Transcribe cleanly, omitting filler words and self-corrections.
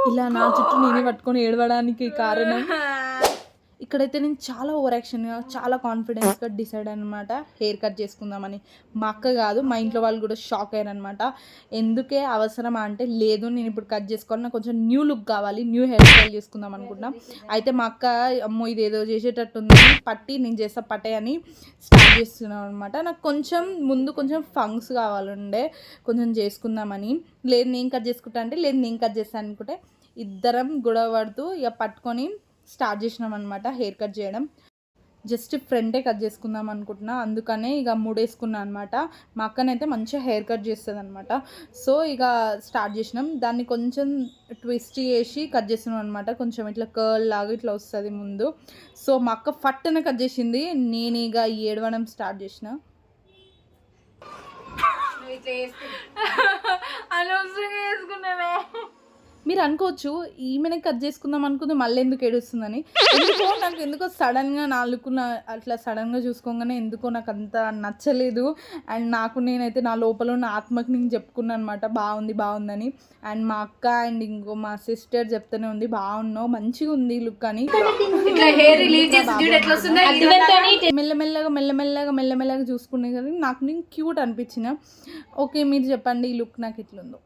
ఇలా నా చుట్టూ నేనే పట్టుకొని ఏడవడానికి కారణం. ఇక్కడైతే నేను చాలా ఓవర్ యాక్షన్గా చాలా కాన్ఫిడెన్స్గా డిసైడ్ అనమాట హెయిర్ కట్ చేసుకుందామని. మా అక్క కాదు, మా ఇంట్లో వాళ్ళు కూడా షాక్ అయ్యారనమాట. ఎందుకే అవసరమా అంటే, లేదు నేను ఇప్పుడు కట్ చేసుకోవాలి, నాకు కొంచెం న్యూ లుక్ కావాలి, న్యూ హెయిర్ స్టైల్ చేసుకుందాం అనుకుంటున్నాం. అయితే మా అక్క అమ్మో ఇది ఏదో చేసేటట్టుంది, పట్టి నేను చేస్తా పట్టే అని స్టార్ట్ చేస్తున్నాం అనమాట. నాకు కొంచెం ముందు కొంచెం ఫంక్స్ కావాలండే కొంచెం చేసుకుందామని. లేదు నేను కట్ చేసుకుంటా అంటే, లేదు నేను కట్ చేస్తాను అనుకుంటే ఇద్దరం గొడవ పడుతూ ఇక పట్టుకొని స్టార్ట్ చేసినాం అనమాట హెయిర్ కట్ చేయడం. జస్ట్ ఫ్రంటే కట్ చేసుకుందాం అనుకుంటున్నా, అందుకనే ఇక ముడేసుకున్నా అనమాట. మా అక్కనైతే మంచిగా హెయిర్ కట్ చేస్తుంది అనమాట. సో ఇక స్టార్ట్ చేసినాం. దాన్ని కొంచెం ట్విస్ట్ చేసి కట్ చేస్తున్నాం అనమాట. కొంచెం ఇట్లా కర్ల్ లాగా ఇట్లా వస్తుంది ముందు. సో మా అక్క ఫట్టున కట్ చేసింది, నేను ఇక ఏడవడం స్టార్ట్ చేసిన. మీరు అనుకోవచ్చు ఈమెనే కట్ చేసుకుందాం అనుకుంది మళ్ళీ ఎందుకు ఏడుస్తుందని. ఎందుకో సడన్గా నాలుగున అట్లా సడన్గా చూసుకోగానే ఎందుకో నాకు అంత నచ్చలేదు. అండ్ నేనైతే నా లోపల ఉన్న ఆత్మకి నేను చెప్పుకున్నాను అనమాట బాగుందని. అండ్ మా అక్క అండ్ ఇంకో మా సిస్టర్ చెప్తూనే ఉంది బాగున్నావు, మంచిగా ఉంది లుక్ అని. మెల్లమెల్లగా చూసుకునే కానీ నాకు నేను క్యూట్ అనిపించిన. ఓకే మీరు చెప్పండి ఈ లుక్ నాకు ఎట్లుందో.